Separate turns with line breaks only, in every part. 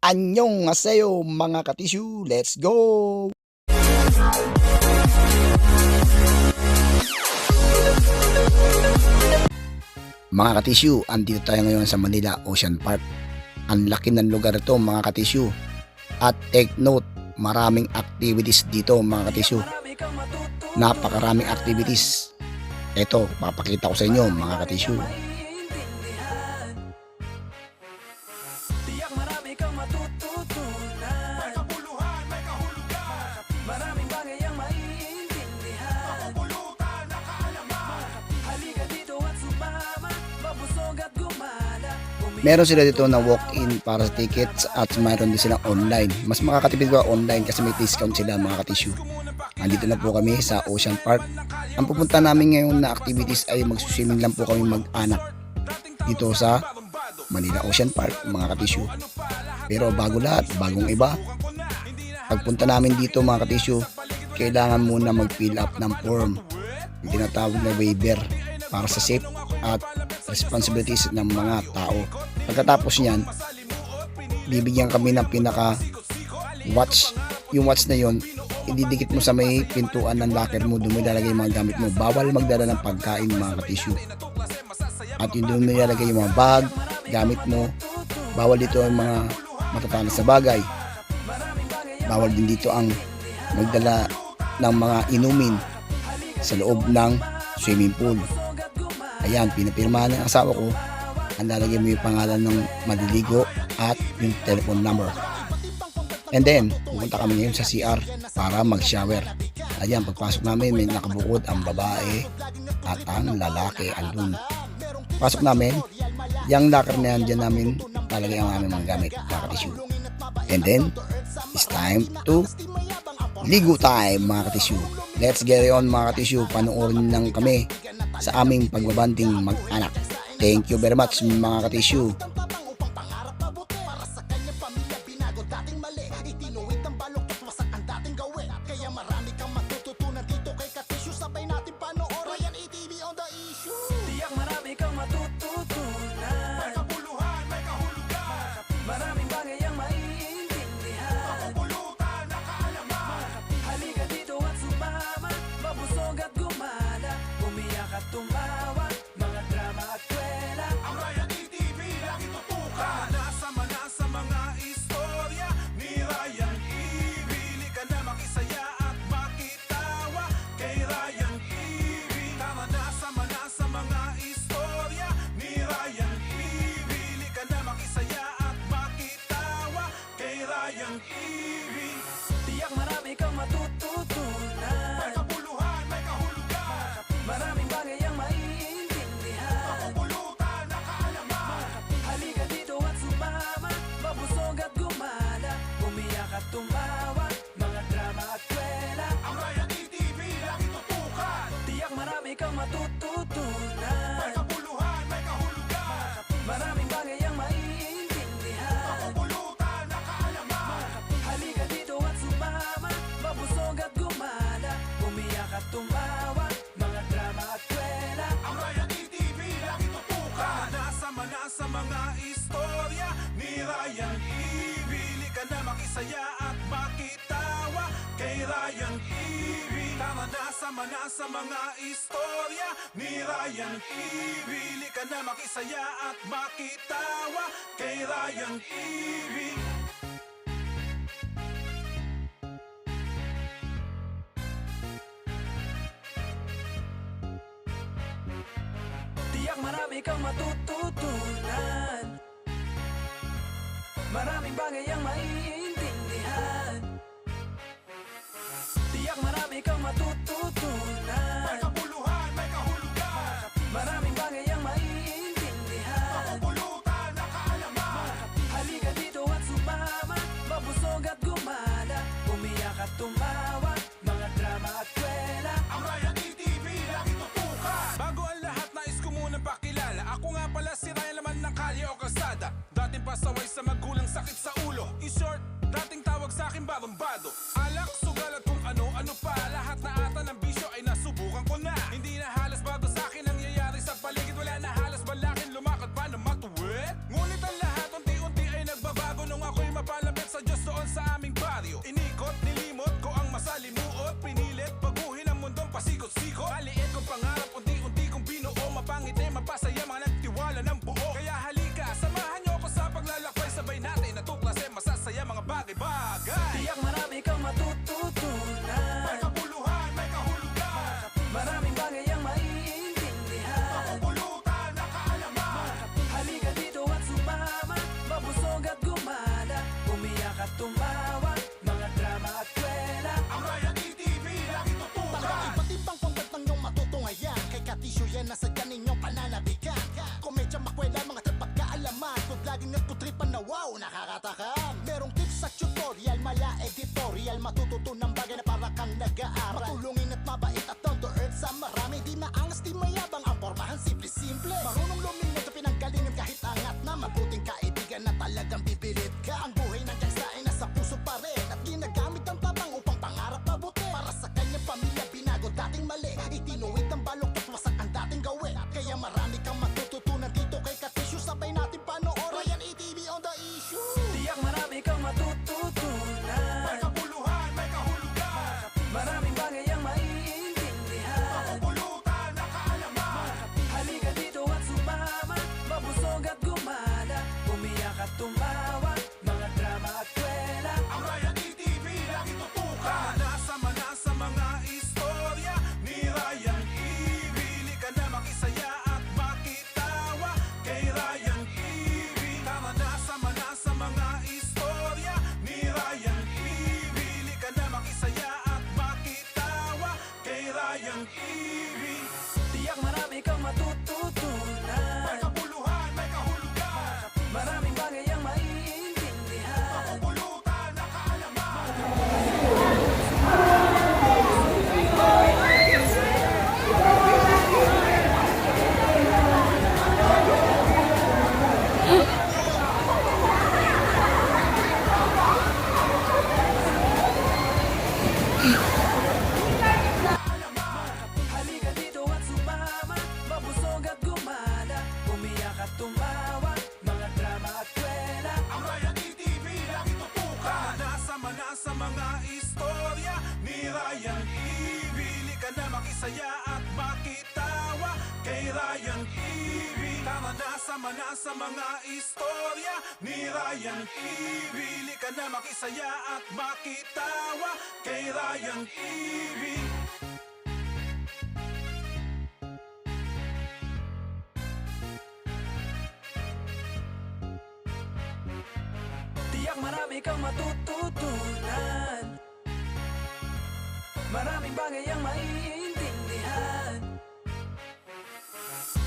Annyeonghaseyo mga katisyu, let's go! Mga katisyu, andito tayo ngayon sa Manila Ocean Park. Ang laki ng lugar ito mga katisyu. At take note, maraming activities dito mga katisyu. Napakaraming activities. Ito, papakita ko sa inyo mga katisyu. Meron sila dito na walk-in para sa tickets at mayroon din silang online. Mas makakatipid ko online kasi may discount sila mga katisyu. Andito na po kami sa Ocean Park. Ang pupunta namin ngayon na activities ay magsuswimming lang po kami mag-anak dito sa Manila Ocean Park mga katisyu. Pero bago lahat, bagong iba, pagpunta namin dito mga katisyu, kailangan muna mag-fill up ng form, yung tinatawag na waiver para sa safe at responsibilities ng mga tao. Pagkatapos niyan, bibigyan kami ng pinaka watch. Yung watch na yon, ididikit mo sa may pintuan ng locker mo, doon mo ilalagay yung mga gamit mo. Bawal magdala ng pagkain mga katisyu. At yun doon mo ilalagay yung mga bag, gamit mo. Bawal dito ang mga matatalas na bagay. Bawal din dito ang magdala ng mga inumin sa loob ng swimming pool. Ayan, pinapirmahan ng asawa ko. Ang lalagay mo yung pangalan ng maliligo at yung telephone number. And then, pupunta kami ngayon sa CR para mag-shower. Ayan, pagpasok namin, may nakabukod ang babae at ang lalaki andun. Pasok namin, yung locker na yan, dyan namin talagay ang aming mga gamit, mga katisyu. And then, it's time to ligo time, mga katisyu. Let's get it on, mga katisyu. Panoorin lang kami sa aming pagbabanding mag-anak. Thank you very much mga katisyu.
Tiyak marami kang matututunan. May kabuluhan, may kahulugan. Maraming bagay ang maiintindihan. Makapulutan, nakaalaman. Halika dito at sumama. Mabusog at gumala. Umiyak at tumawa. Mga drama at kwela. Ang Ryan ETV lagi tutukan. Tiyak marami kang matututunan. May kabuluhan, may kahulugan. Maraming bagay ang maiintindihan. Makapulutan, nakaalaman. Halika dito at sumama. Mabusog at gumala. Umiyak at tumawa. Mga drama at kwela. Ang Ryan ETV lagi tutukan. Nasama sa mga istorya ni Ryan EV. Ka na makisaya at makitawa kay Ryan EV. Tama na sa mga istorya ni Ryan EV. Ka na makisaya at makitawa kay Ryan EV. Tiyak marami kang matututunan. Maraming bagay ang maiintindihan. Tiyak marami kang matututunan. May kabuluhan, may kahulugan. Maraming bagay ang maiintindihan. Makapulutan, nakaalaman. Halika dito at sumama. Mabusog at gumala. Umiyak at tumawa. Mga drama at kwela. Ang Ryan ETV lagi tutukan. Bago ang lahat, nais ko munang pakilala. Ako nga pala si Ryan, laman ng kalye o kalsada. Dating pasaway sa magulang, sakit sa ulo. In short, dating tawag sa akin barumbado. Alak, sugal at kung ano-ano pa. Lahat na ata ng bisyo
nakakatakam. Merong tips at tutorial, mala editorial, matututunan bagay na para kang nag-aaral. Matulungin at mabait at down to earth sa marami. Di maangas, di mayabang, ang pormahan simple-simple. Marunong lumingon sa pinanggalingan kahit angat na. Mabuting kaibigan na talagang bibilit ka. Ang buhay ng tiyangsa ay nasa puso pa rin, at ginagamit ang tabang upang pangarap mabuti. Para sa kanyang pamilya binago dating mali, itinuwid ang balok at wasak ang dating gawin. Kaya marami kang matututunan dito kay Katisyo. Sabay natin panoorin yan, ETV on the issue.
Tiyak marami kang matututunan.
May kabuluhan, may kahulugan,
Maraming bagay ang maiintindihan.
pulutan na kaalaman.
Halika dito at sumama, mabusog at gumala, umiyak at tumawa, mga drama at kwela.
Ang Ryan ETV lagi tutukan.
Nasama na sa mga istorya ni Ryan Ibili ka na makisaya at makitawa kay Ryan Ibili. Tara nasama na sa mga istorya ni Ryan Ibili ka na makisaya at makitawa kay Ryan Ibili.
Tiyak marami kang matututunan.
May kabuluhan, may kahulugan,
Maraming bagay ang maiintindihan.
pulutan na kaalaman.
Halika dito at sumama, mabusog at gumala, umiyak at tumawa, mga drama at kwela.
Ang Ryan ETV lagi tutukan.
Nasama na sa mga istorya ni Ryan Ibili ka na makisaya at makitawa kay Ryan Ibili. Tara nasama na sa mga istorya ni Ryan Ibili ka na makisaya at makitawa kay Ryan Ibili.
Tiyak marami kang matututunan. Maraming bagay ang maiintindihan.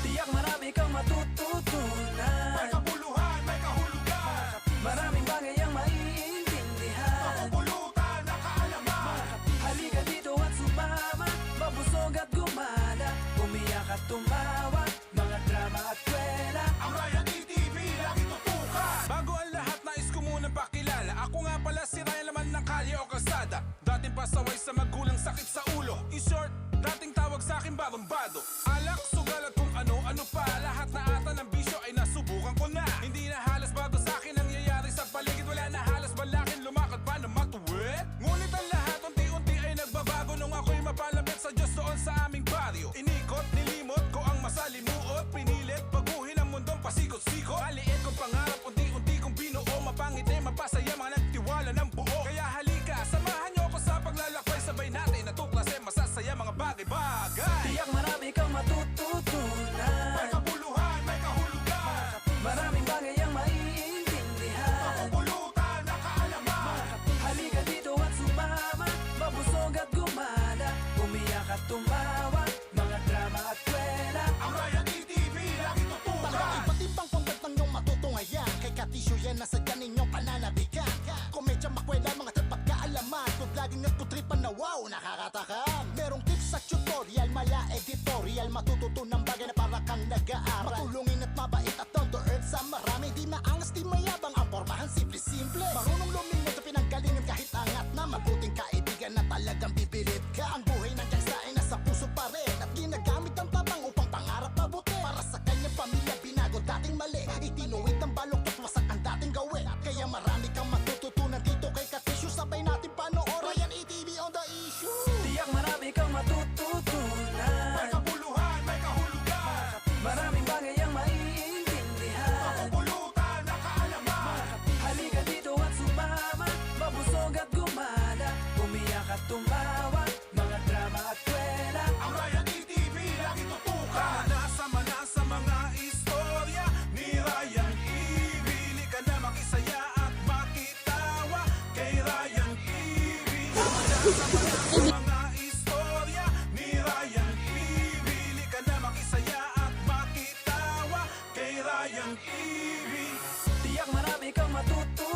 Tiyak marami kang matututunan.
May kabuluhan, may kahulugan,
Maraming bagay ang maiintindihan.
pulutan na kaalaman.
Halika dito at sumama, mabusog at gumala, umiyak at tumawa, mga drama at kwela.
Ang Ryan ETV lagi tutukan.
Bago ang lahat, nais ko munang pakilala. Ako nga pala si Ryan, laman ng kalye o kalsada. Dating pasaway sa magulang, sakit sa ulo. In short, dating tawag sa akin barumbado. Alak, sugal at kung ano-ano pa. Lahat na ata ng bisyo ay nasubukan ko na. Hindi na halos bago sa akin nangyayari sa paligid. Wala na halos balakin, lumakad pa na matuwid. Ngunit ang lahat unti-unti ay nagbabago nung ako'y mapalapit sa Diyos doon sa aming baryo. Inikot, nilimot ko ang masalimuot. Pinilit, baguhin ang mundong pasikot-sikot. Maliit kong pangarap, unti-unti kong binuo. Mapangiti, mapasaya, mga nagtiwala ng buo. Kaya halika, samahan niyo ako sa paglalakbay. Sabay natin natuklasin, masasaya mga bagay-bagay.
Tiyak marami kang matututunan.
May kabuluhan, may kahulugan,
Maraming bagay ang maiintindihan.
pulutan na kaalaman.
Halika dito at sumama, mabusog at gumala, umiyak at tumawa, mga drama at kwela.
Ang Ryan ETV lagi tutukan. Iba't ibang content ng iyong matutungayan. Kay Katisyo yan nasa dyan inyong pananabikan. Komedya, makwela, mga tapat kaalaman. Tudlaging at kutripan na wow, nakakatakam. Merong tips at tutorial, mala editorial, matututunan bagay na para kang nag-aaral. Matulungin at mabait at down to earth sa marami. Di maangas, di mayabang, ang pormahan simple-simple. Marunong lumingon sa pinanggalingan kahit angat na. Mabuting kaibigan na talagang bibilit ka. Ang buhay ng tiyangsa ay nasa puso pa rin, at ginagamit ang tabang upang pangarap mabuti. Para sa kanyang pamilya binago dating mali, itinuwid ang balok at wasak ang dating gawin. Kaya marami kang matututunan dito kay Katisyo. Sabay natin panoorin yan, ETV on the issue.
Tiyak marami kang matututunan.
May kabuluhan, may kahulugan,
Maraming bagay ang maiintindihan.
pulutan na kaalaman.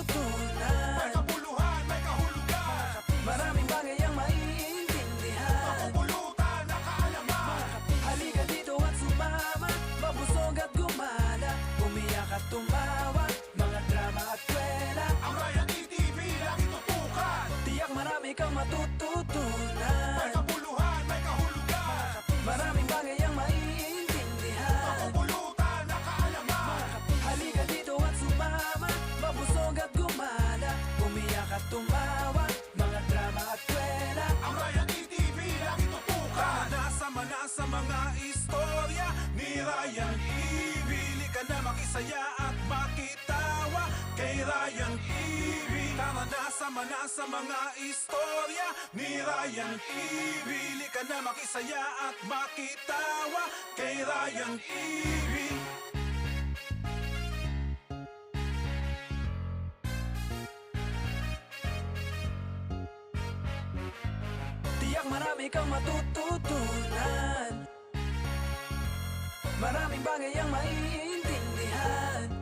matututunan.
May kabuluhan, may kahulugan.
Maraming bagay ang maiintindihan.
Pulutan na kaalaman.
Halika dito at sumama, mabusog at gumala, umiyak at tumawa, mga drama at kwela.
Ang Ryan TV lagi tutukan.
Tiyak marami kang matututunan.
May kabuluhan, may kahulugan.
Maraming bagay ang maiintindihan.
Pulutan na kaalaman.
Halika dito at sumama, mabusog at gumala, umiyak at tumawa, mga drama at kwela.
Ang Ryan TV lagi tutukan.
Nasama na sa mga istorya ni Ryan Ibili ka na makisaya at makitawa kay Ryan Ibili. Tara nasama na sa mga istorya ni Ryan Ibili ka na makisaya at makitawa kay Ryan Ibili.
Tiyak marami kang matututunan. Maraming bagay ang maiintindihan.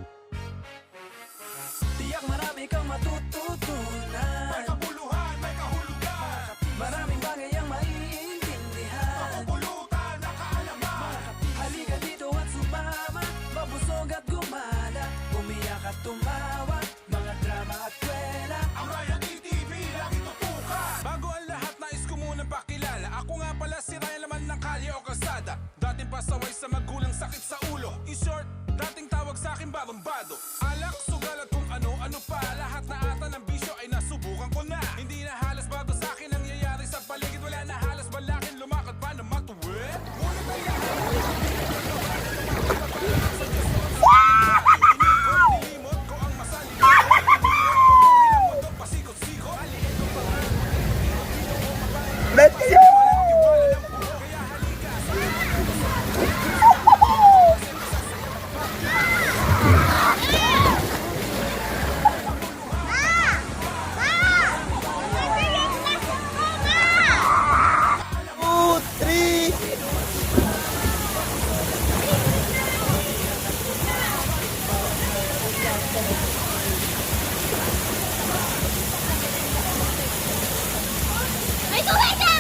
Tiyak marami kang matututunan.
May kabuluhan, may kahulugan.
Maraming bagay ang maiintindihan.
Pulutan na kaalaman.
Halika dito at sumama, mabusog at gumala, umiyak at tumawa, mga drama at kwela.
Ang Ryan TV lagi tutukan.
Bago ang lahat, nais ko munang pakilala. Ako nga pala si Ryan, laman ng kalye o kalsada. Dating pasaway sa magulang, sakit sa ulo. In short, dating tawag sa akin barumbado. Alak, sugal at kung ano-ano pa. Lahat na ata ng bisyo ay nasubukan ko na. Hindi na halos bago sa akin ang nangyayari sa paligid. Wala na halos balakin, lumakad pa na matuwid. Ngunit ang lahat nilimot ko ang masali. Pabuhin ang mundo, pasikot-sikot. Aliin ko pa nga.
Let's go!
May tubig na!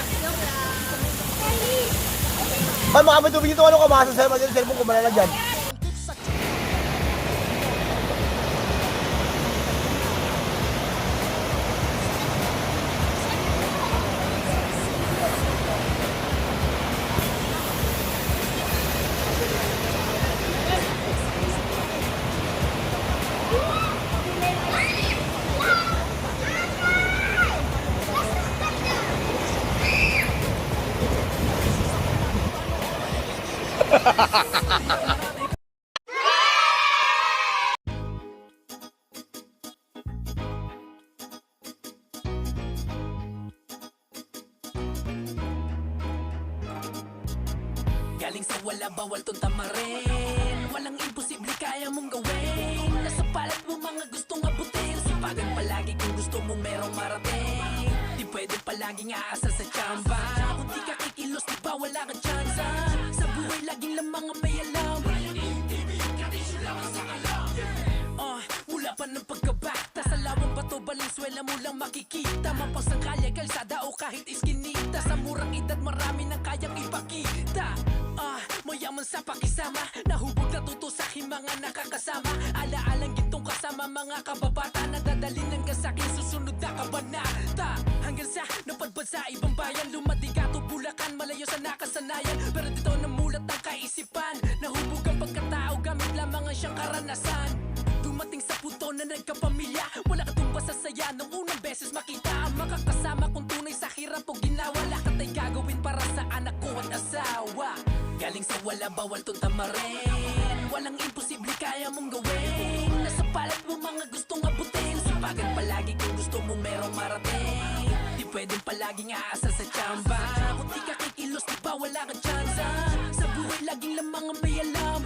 Ay, makapit tubig dito, ano ka ba? Sa cellphone ko, malala dyan.
Galing sa wala, bawal tong tamarin. Walang imposible, kaya mong gawin. Nasa palat mo mga gustong abutin. Sipagan palagi kung gusto mo merong marating. Di pwede palaging aasa sa tsamba. Kung di ka kikilos, di ba wala kang tsansa. Sa buhay laging lamang ang may alam. Mula pa ng pagkabata sa lawang bato, Valenzuela mo lang makikita. Mapasang kalye, kalsada o kahit iskinita. Sa murang edad marami nang kayang ipakita. Mayaman sa pakisama, nahubog na tuto sa aking mga nakakasama. Alaalang gintong kasama mga kababata. Nadadalin hanggang sa aking susunod na kabanata. Hanggang sa napadpad sa ibang bayan, Lumadigato, Bulacan, malayo sa nakasanayan. Pero dito namulat ang kaisipan. Nahubog ang pagkatao, gamit lamang ang siyang karanasan. Dumating sa punto na nagkapamilya, wala ka tumbas sa saya nung unang beses makita ang makakasama kung tunay sa hirap o ginawa. Lahat ay gagawin para sa anak ko at asawa. Galing sa wala, bawal tong tamarin. Walang imposible, kaya mong gawin. Nasa palat mo mga gustong abutin. Sipagan palagi kung gusto mo merong marating. Di pwedeng palaging aasa sa tsamba. Kung di ka kikilos, di ba wala kang tsansa. Sa buhay laging lamang ang may alam.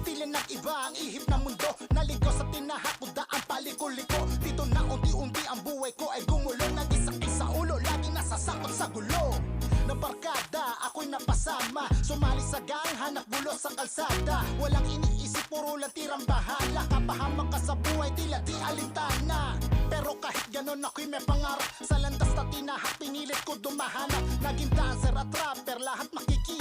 Tila nag-iba ang ihip ng mundo. Naligo sa tinahakuda ang paliko-liko. Dito na unti-unti ang buhay ko ay gumulo. Nag-isakay sa ulo, lagi nasasakot sa gulo. Na barkada, ako'y napasama. Sumali sa gang, hanap bulo sa kalsada. Walang iniisip puro lang tirang bahala. Kapahamak ka sa buhay, tila di alintana. Pero kahit ganon ako'y may pangarap. Sa landas na tinahak, pinilit ko dumahanap. Naging dancer at rapper, lahat makikita.